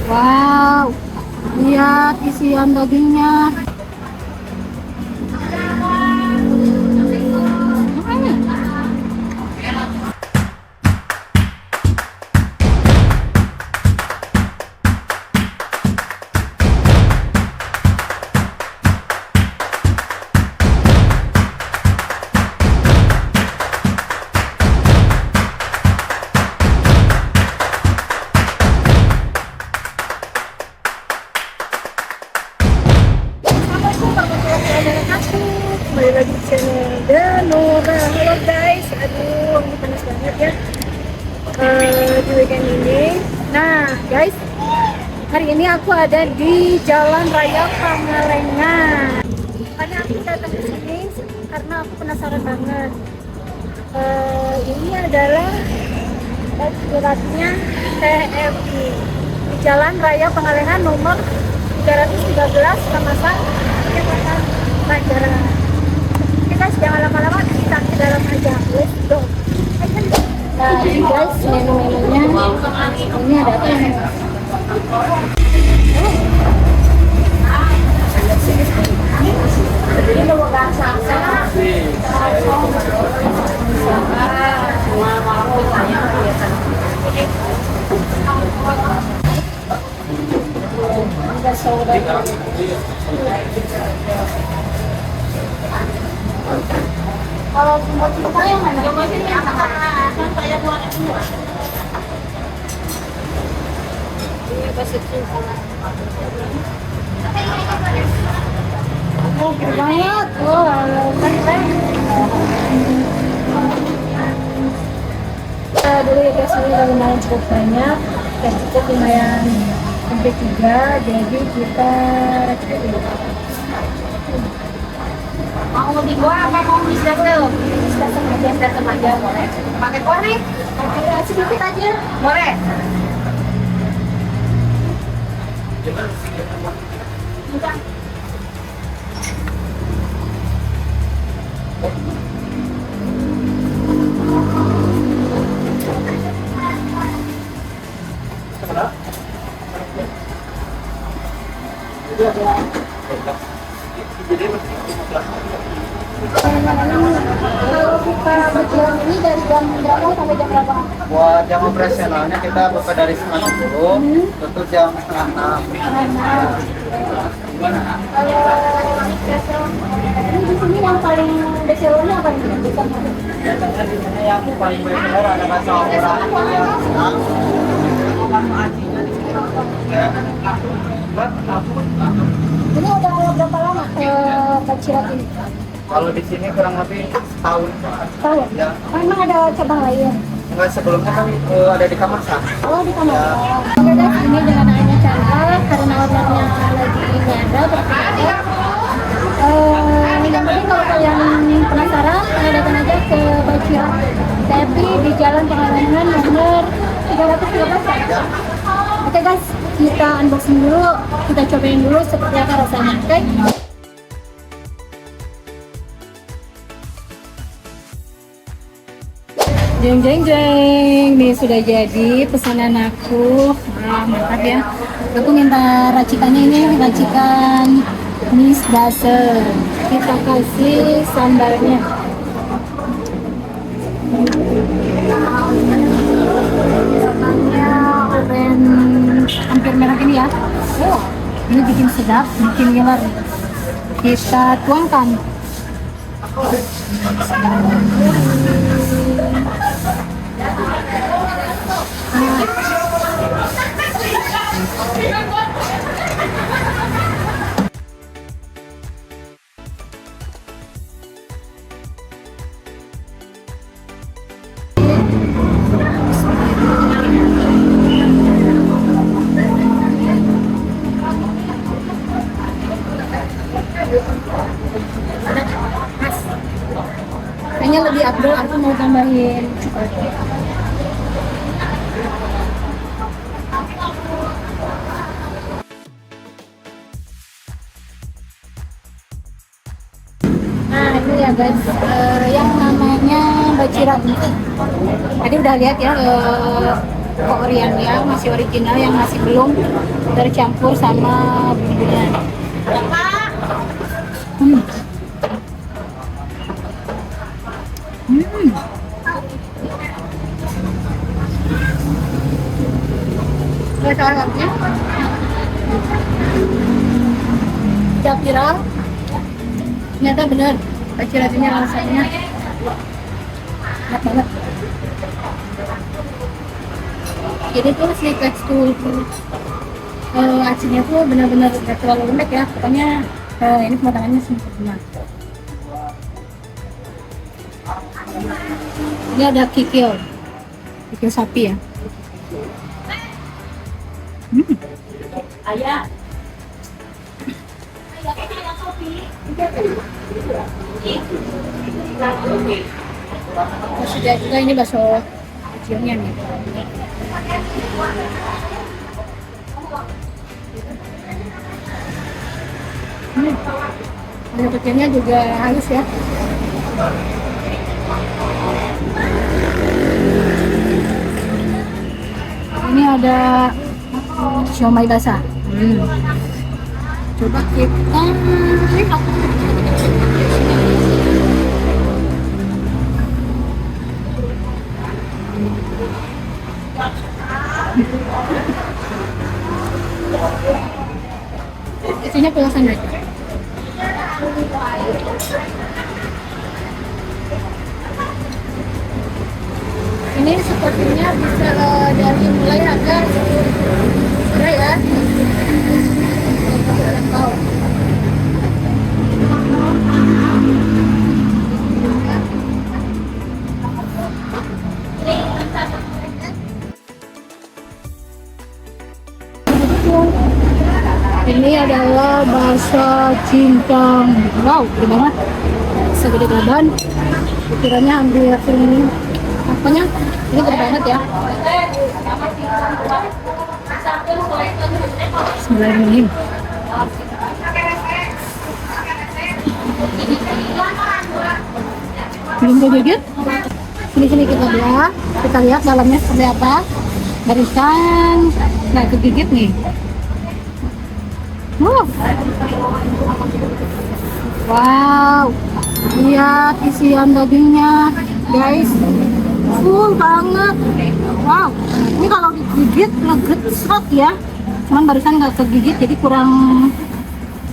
Wow, lihat isian dagingnya. Assalamualaikum warahmatullahi wabarakatuh. Kembali lagi di channel Danora. Halo guys, aduh ini panas banget ya di weekend ini. Nah guys, hari ini aku ada di Jalan Raya Pangalengan. Makanya aku datang ke sini karena aku penasaran banget. Ini adalah suratnya TMI di Jalan Raya Pangalengan nomor 313 Kamasan Kecamatan Banjaran. Kita jangan lama-lama, kita ke dalam aja. Let's go. Nah, ini guys menu-menunya. Ini ada apa ya? Ini mau rasa-rasa. Kalau buat kita yang mana? Yang masih yang saya buat dua. Ini pasti salah. Oh, banyak. Oh, keren. Dulu ya guys, ini udah lumayan cukup banyak dan cukup lumayan sampai 3, jadi kita coba dulu. Mau di buah apa mau mie dasar? Mie dasar aja boleh. Pakai kuah nih? Pakai sedikit aja. Boleh. Bukan. Kalau kita berjualan ini dari jam berapa sampai jam berapa? Buat jam operasionalnya kita buka dari setengah 10, tutup jam setengah 6. Ini di sini yang paling bestsellernya apa nih? Biasanya di sini yang paling populer ada bakso orang. Ini udah berapa lama Bacirat ini? Kalau di sini kurang lebih setahun. Tahun? Ya. Memang ada cabang lain? Enggak, sebelumnya kan ada di Kamarsa. Oh, di kamar. Oke guys, ini dengan adanya channel karena ordernya lagi nggak ada berkurang. Yang penting kalau kalian penasaran, kalian datang aja ke Bacirat, tapi di Jalan Pangalengan nomor 313 ya. Oke guys, kita unboxing dulu, kita cobain dulu seperti apa rasanya. Oke? Jeng jeng jeng, nih sudah jadi pesanan aku. Wah, mantap ya. Aku minta racikannya ini, racikan mie dasar. Kita kasih sambalnya. Sambalnya orange, hampir merah ini ya. Oh, ini bikin sedap, bikin ngiler. Kita tuangkan. Kayaknya lebih abdul, aku mau tambahin coklat. Nah ini ya guys, yang namanya bacirat. Tadi udah lihat ya Koreanya masih original, yang masih belum tercampur sama bumbunya. Hmm. Hmm. Rasanya tidak viral, ternyata benar. Aci-acinya rasanya enak banget. Jadi tuh si tekstur acinya tuh benar-benar gak terlalu lembek ya. Pokoknya ini pemotongannya sempurna. Ini ada kikil sapi ya. Ayah. Sudah juga ini bakso kecilnya nih. Bakso kecilnya juga halus ya. Ini ada siomay basah. Coba kita lihat. Isinya pulasan aja. Ini sepertinya bisa dari mulai harga 10.000 sudah ya. Ini adalah bakso cincang. Wow, gede banget. Segede badan. Ukurannya hampir ini. Apanya? Ini gede banget ya. Bismillahirrahmanirrahim. Belum kegigit. Sini kita belah. Kita lihat dalamnya seperti apa. Barisan nggak kegigit nih. Wow, lihat isian dagingnya, guys, full banget. Wow, ini kalau digigit legit serot ya. Cuman barusan nggak kegigit, jadi kurang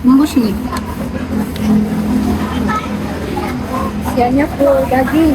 nembus nih. Isiannya full daging.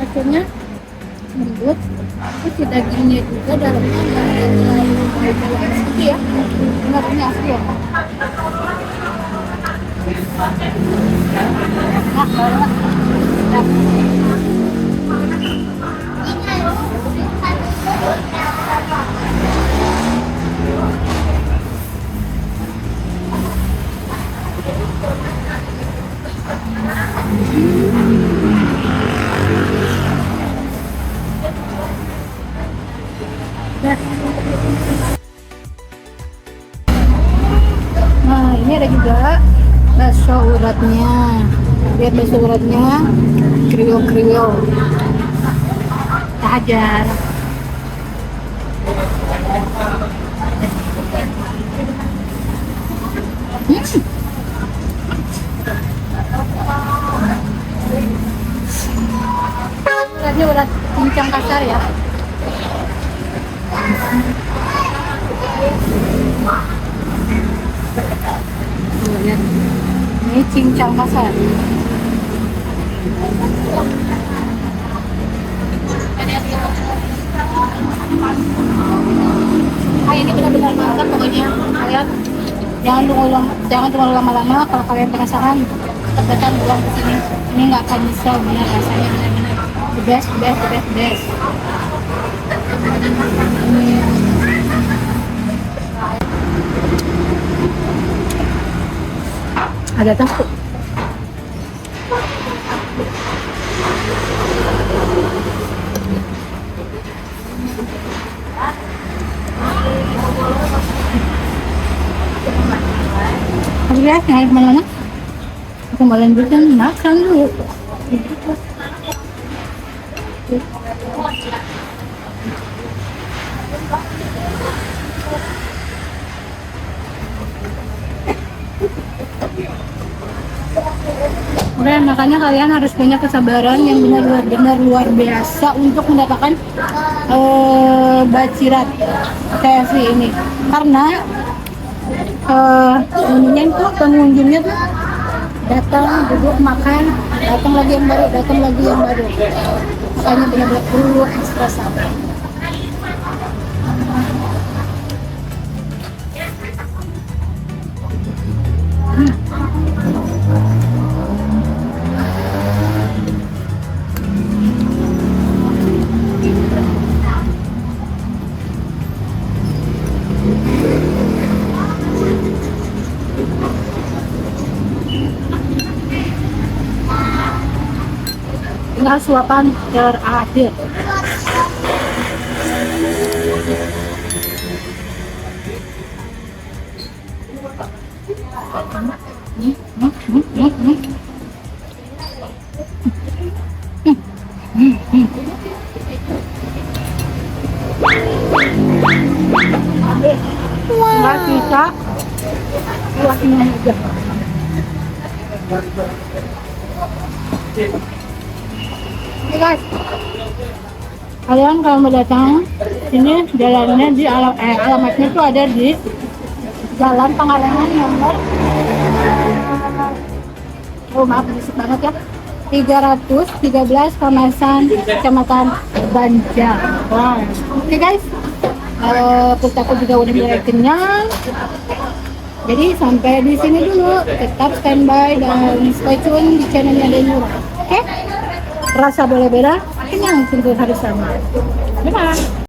Teksturnya lembut, terus si dagingnya juga dalamnya nggak terlalu asli ya, nggak punya asli ya. Nah, banget. Nah, ini ada juga bakso uratnya. Lihat bakso uratnya, kriwil-kriwil. Tak ajar. Uratnya urat cincang kasar ya. Lihat, ini cincang kasar. Ini benar-benar mantap pokoknya. Kalian jangan tunggu lama-lama. Kalau kalian penasaran, tetap datang pulang ke sini. Ini nggak akan nyesel, benar rasanya benar-benar the best. Ada takut. Oke guys, jangan kemana-mana. Aku mau lanjutin makan dulu. Oke, makanya kalian harus punya kesabaran yang benar-benar luar biasa untuk mendapatkan bacirat KFC ini. Karena ininya itu pengunjungnya tuh datang, duduk, makan, datang lagi yang baru, datang lagi yang baru. Makanya benar-benar perlu ekstra sabar. Tinggal suapan terakhir. Nggak bisa buatnya aja. Oke guys, kalian kalau mau datang ini jalannya di alamatnya tuh ada di Jalan Pangalengan nomor maaf berisik banget ya, 313 Kamasan, Kecamatan Banjar. Wow. Oke guys, perut aku juga udah mulai kenyang. Jadi sampai di sini dulu, tetap standby dan stay tune di channelnya Denura. Oke? Rasa boleh beda, kenyang tentu harus sama. Bye-bye.